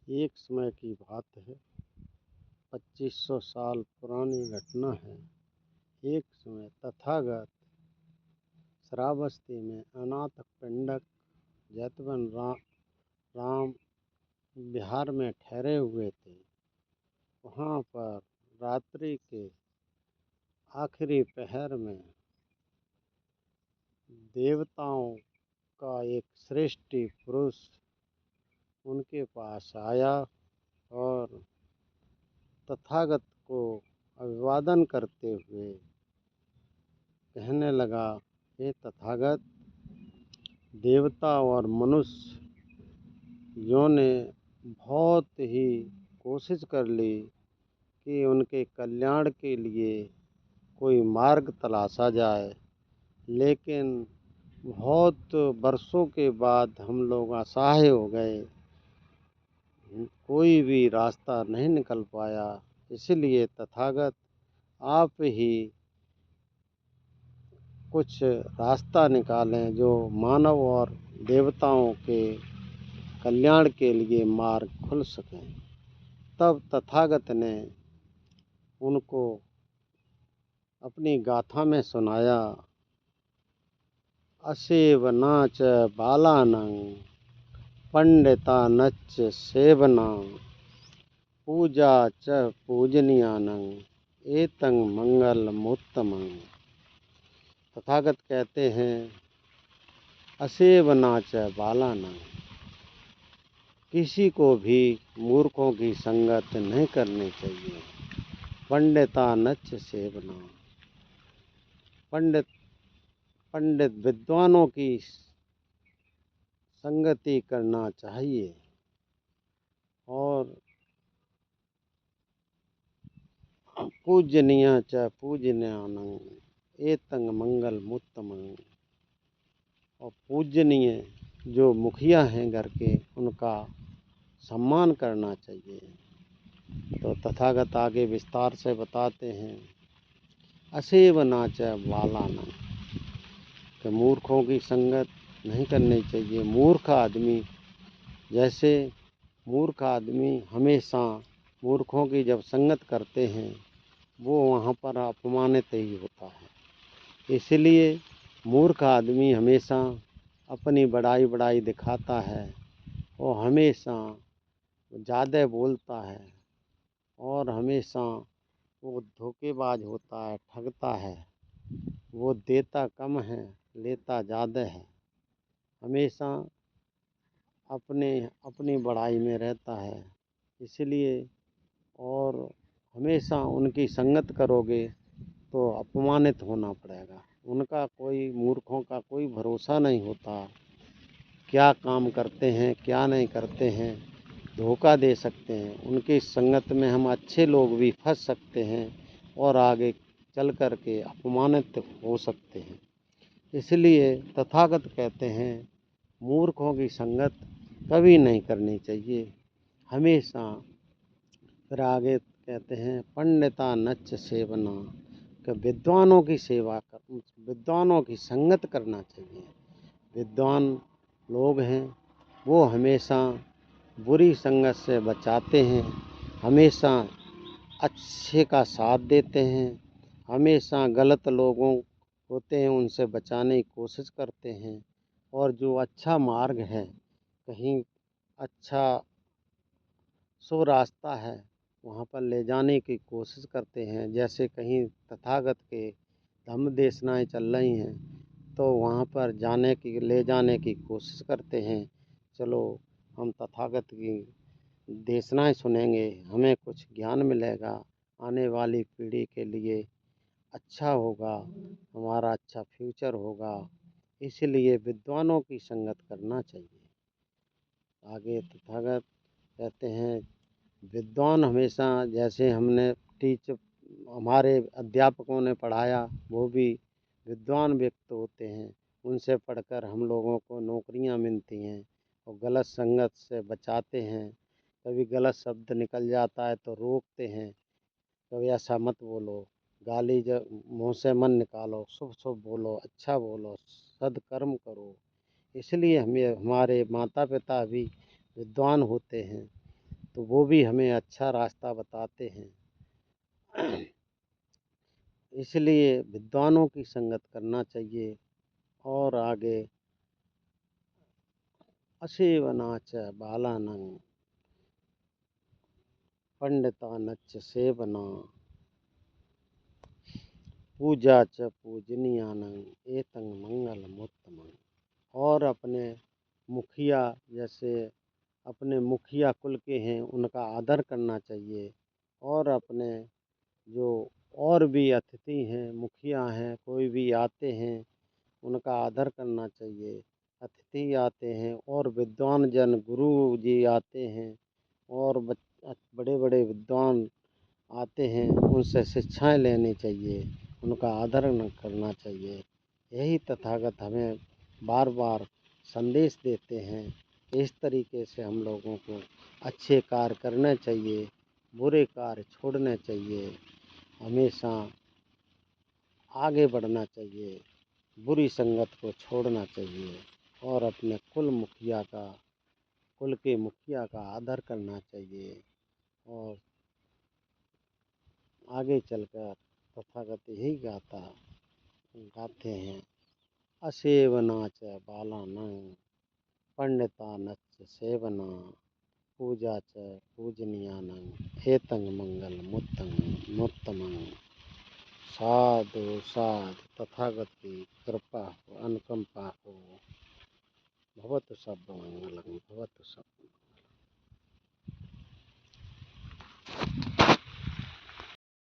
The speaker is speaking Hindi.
एक समय की बात है, 2500 साल पुरानी घटना है। एक समय तथागत श्रावस्ती में अनाथ पिंडक जैतवन राम विहार में ठहरे हुए थे। वहाँ पर रात्रि के आखिरी पहर में देवताओं का एक श्रेष्ठ पुरुष उनके पास आया और तथागत को अभिवादन करते हुए कहने लगा, हे तथागत, देवता और मनुष्यों ने बहुत ही कोशिश कर ली कि उनके कल्याण के लिए कोई मार्ग तलाशा जाए, लेकिन बहुत वर्षों के बाद हम लोग असहाय हो गए। कोई भी रास्ता नहीं निकल पाया। इसलिए तथागत आप ही कुछ रास्ता निकालें जो मानव और देवताओं के कल्याण के लिए मार्ग खुल सके। तब तथागत ने उनको अपनी गाथा में सुनाया, असेवनाच बालानं पंडितानच सेवना पूजा च पूजनीयानं एतं मंगलमुत्तमं। तथागत कहते हैं, असेवनाच बालानं, किसी को भी मूर्खों की संगत नहीं करनी चाहिए। पंडितानच सेवना, पंडित विद्वानों की संगति करना चाहिए। और पूजनीय च पूजनीयानं एतं मंगलमुत्तमं, और पूजनीय जो मुखिया हैं घर के, उनका सम्मान करना चाहिए। तो तथागत आगे विस्तार से बताते हैं, असेवनाच बालानं, कि मूर्खों की संगत नहीं करनी चाहिए। मूर्ख आदमी हमेशा मूर्खों की जब संगत करते हैं वो वहाँ पर अपमानित ही होता है। इसलिए मूर्ख आदमी हमेशा अपनी बड़ाई दिखाता है और हमेशा ज़्यादा बोलता है और हमेशा वो धोखेबाज होता है, ठगता है। वो देता कम है, लेता ज़्यादा है। हमेशा अपनी बड़ाई में रहता है। इसलिए और हमेशा उनकी संगत करोगे तो अपमानित होना पड़ेगा। मूर्खों का कोई भरोसा नहीं होता, क्या काम करते हैं क्या नहीं करते हैं, धोखा दे सकते हैं। उनकी संगत में हम अच्छे लोग भी फंस सकते हैं और आगे चल कर के अपमानित हो सकते हैं। इसलिए तथागत कहते हैं, मूर्खों की संगत कभी नहीं करनी चाहिए हमेशा। फिर आगे कहते हैं, पंडितानच सेवना, कि विद्वानों की संगत करना चाहिए। विद्वान लोग हैं वो हमेशा बुरी संगत से बचाते हैं, हमेशा अच्छे का साथ देते हैं, हमेशा गलत लोगों होते हैं उनसे बचाने की कोशिश करते हैं, और जो अच्छा मार्ग है, कहीं अच्छा सो रास्ता है, वहाँ पर ले जाने की कोशिश करते हैं। जैसे कहीं तथागत के धम्म देशनाएँ चल रही हैं तो वहाँ पर ले जाने की कोशिश करते हैं। चलो हम तथागत की देशनाएँ सुनेंगे, हमें कुछ ज्ञान मिलेगा, आने वाली पीढ़ी के लिए अच्छा होगा, हमारा अच्छा फ्यूचर होगा। इसलिए विद्वानों की संगत करना चाहिए। आगे तथागत कहते हैं, विद्वान हमेशा, जैसे हमारे अध्यापकों ने पढ़ाया, वो भी विद्वान व्यक्ति होते हैं। उनसे पढ़कर हम लोगों को नौकरियां मिलती हैं और गलत संगत से बचाते हैं। कभी गलत शब्द निकल जाता है तो रोकते हैं, कभी ऐसा मत बोलो, गाली मुँह से मन निकालो, शुभ बोलो, अच्छा बोलो, सद्कर्म करो। इसलिए हमारे माता पिता भी विद्वान होते हैं। तो वो भी हमें अच्छा रास्ता बताते हैं। इसलिए विद्वानों की संगत करना चाहिए। और आगे असेवना च बालानां पंडितानच्च सेवना पूजा च पूजनीयानां एतं मंगलमुत्तमम्। और अपने मुखिया, जैसे अपने मुखिया कुल के हैं उनका आदर करना चाहिए। और अपने जो और भी अतिथि हैं, मुखिया हैं, कोई भी आते हैं उनका आदर करना चाहिए। अतिथि आते हैं और विद्वान जन गुरु जी आते हैं और बड़े बड़े विद्वान आते हैं, उनसे शिक्षाएं लेनी चाहिए, उनका आदर करना चाहिए। यही तथागत हमें बार बार संदेश देते हैं। इस तरीके से हम लोगों को अच्छे कार्य करने चाहिए, बुरे कार्य छोड़ने चाहिए, हमेशा आगे बढ़ना चाहिए, बुरी संगत को छोड़ना चाहिए और अपने कुल के मुखिया का आदर करना चाहिए। और आगे चलकर तथागत यही गाते हैं, असेवना च बालानां पंडितानच्च सेवना पूजा च पूजनीयानां एतं मंगलमुत्तमम्। साधु साधु, तथागत की कृपा हो, अनुकंपा हो। भवतु सर्वमंगलं, भवतु सर्वमंगलम्।